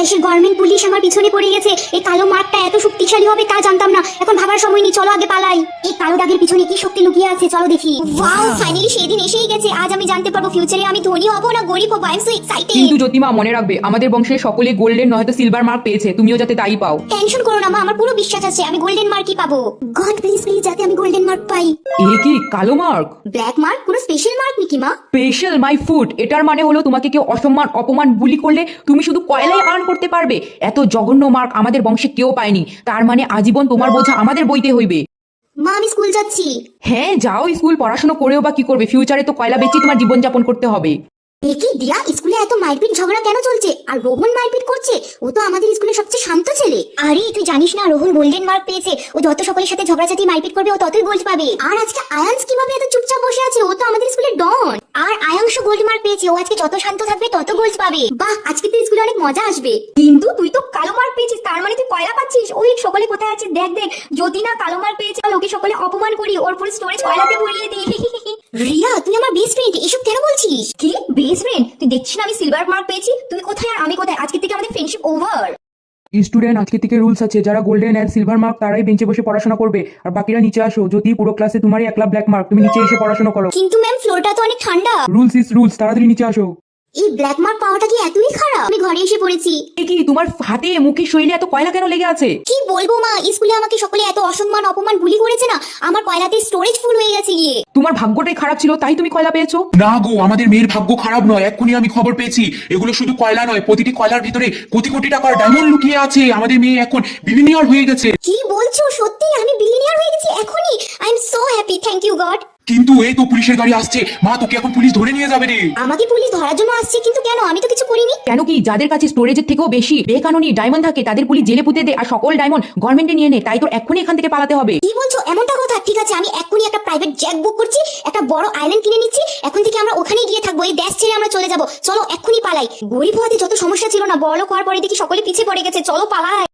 দেশের government police আমার পিছনে পড়ে গেছে। এই কালো মার্কটা এত শক্তিশালী হবে তা জানতাম না। এখন ভাবার সময় নেই, চলো আগে পালাই। এই কালো দাগের পিছনে কি শক্তি লুকিয়ে আছে চলো দেখি। ওয়াও, ফাইনালি সেই দিন এসেই গেছে। আজ আমি জানতে পারবো ফিউচারে আমি ধনী হব না গরিব হব। I am so excited. কিন্তু জ্যোতিমা মনে রাখবে, আমাদের বংশের সকলে গোল্ডেন নয়তো সিলভার মার্ক পেয়েছে, তুমিও যাতে তাই পাও। টেনশন করো না মা, আমার পুরো বিশ্বাস আছে আমি গোল্ডেন মার্কই পাবো। গড প্লিজ প্লিজ যাতে আমি গোল্ডেন মার্ক পাই। এ কি কালো মার্ক? ব্ল্যাক মার্ক কোনো স্পেশাল মার্ক নাকি মা? Special my food. এটার মানে হলো তোমাকে কেউ অসম্মান অপমান বুলি করলে তুমি শুধু কয়লাই আর্ন করতে পারবে। এত জঘন্য মার্ক আমাদের বংশে কেউ পায়নি, তার মানে আজীবন তোমার বোঝা আমাদের বইতে হইবে। মা আমি স্কুল যাচ্ছি। হ্যাঁ যাও, স্কুল পড়াশোনা করেও বা কি করবে, ফিউচারে তো কয়লা বেচে তোমার জীবন যাপন করতে হবে। দেখি দিয়া, স্কুলে এত মারপিট ঝগড়া কেন চলছে? আর রোহন মারপিট করছে? ও তো আমাদের স্কুলের সবচেয়ে শান্ত ছেলে। আরে তুই জানিস না রোহন গোল্ডেন মার্ক পেয়েছে? ও যত সকলের সাথে ঝগড়াঝাটি মারপিট করবে ও ততই গোল্ড পাবে। আর আজকে আয়ান্স কিভাবে এত চুপচাপ বসে আছে? ও তো আমাদের স্কুলের ডন। আর আয়াংশ গোল্ড মার্ক পেয়েছে, ও আজকে যত শান্ত থাকবে তত গোল্ড পাবে। বাহ, আজকে তো স্কুলে অনেক মজা আসবে। কিন্তু তুই তো কালো মার্ক পেয়েছিস, তার মানে তুই কয়লা পাচ্ছিস। ওই সকলে কোথায় আছে দেখ দেখ। যদি না কালো মার্ক পেয়েছে ওকে সকলে অপমান করি, ওর পুরো স্টোরেজ কয়লাতে ভরিয়ে দিই। রিয়া তুই আমার বেস্ট ফ্রেন্ড, এসব কেন বলছিস? কি বেস্ট ফ্রেন্ড? তুই দেখছিস না আমি সিলভার মার্ক পেয়েছি? তুই কোথায় আর আমি কোথায়? আজকে থেকে আমাদের ফ্রেন্ডশিপ ওভার। স্টুডেন্ট, আজকে থেকে রুলস আছে, যারা গোল্ডেন আর সিলভার মার্ক তারাই বেঞ্চে বসে পড়াশোনা করবে, আর বাকিরা নিচে আসো। যদি পুরো ক্লাসে তোমারই একলা ব্ল্যাক মার্ক, তুমি নিচে এসে পড়াশোনা করো। কিন্তু ম্যাম ফ্লোরটা তো অনেক ঠান্ডা। রুলস ইজ রুলস, তাড়াতাড়ি নিচে আসো। এই ব্ল্যাক মার্ক পাওয়াটা কি এতই খারাপ? আমি ঘরে এসে পড়েছি। এ কি তোমার হাতে মুখে শরীরে এত কয়লা কেন লেগে আছে? কি বলবো মা, স্কুলে আমাকে সকলে এত অসম্মান অপমান বুলি করেছে না, আমার কয়লাতে স্টোরেজ ফুল হয়ে গেছে গিয়ে। তোমার ভাগ্যটাই খারাপ ছিল তাই তুমি কয়লা পেয়েছো। না গো, আমাদের মেয়ের ভাগ্য খারাপ নয়, এক্ষুনি আমি খবর পেয়েছি। এগুলো শুধু কয়লা নয়, প্রতিটি কয়লার ভিতরে কোটি কোটি টাকার ডায়মন্ড লুকিয়ে আছে। আমাদের মেয়ে এখন বিলিয়নিয়ার হয়ে গেছে। কি বলছো? সত্যি আমি বিলিয়নিয়ার হয়ে গেছি এখনই? I am so happy, thank you God. কিন্তু এই তো পুলিশের গাড়ি আসছে, মা তোকে এখন পুলিশ ধরে নিয়ে যাবে রে। আমাকে পুলিশ ধরার জন্য আসছে? কিন্তু কেন? আমি তো কিছু করিনি। কেন কি, যাদের কাছে স্টোরেজের থেকেও বেশি বেকানুনি ডায়মন্ড থাকে তাদের পুলিশ জেলে পুঁতে দেয়, আর সকল ডায়মন্ড গভর্নমেন্টে নিয়ে নেয়। তাই তো এক্ষুনি এখান থেকে পালাতে হবে। কি বলছো? এমনটা কথা? ঠিক আছে, আমি এক্ষুনি একটা প্রাইভেট জ্যাট বুক করছি, একটা বড় আইল্যান্ড কিনে নিচ্ছি। এখন থেকে আমরা ওখানেই গিয়ে থাকবো, এই দেশ ছেড়ে আমরা চলে যাবো। চলো এক্ষুনি পালাই। গরিব হওয়াতে যত সমস্যা ছিল না, বড়লোক হওয়ার পরে দেখি সকলে পিছিয়ে পড়ে গেছে। চলো পালাই।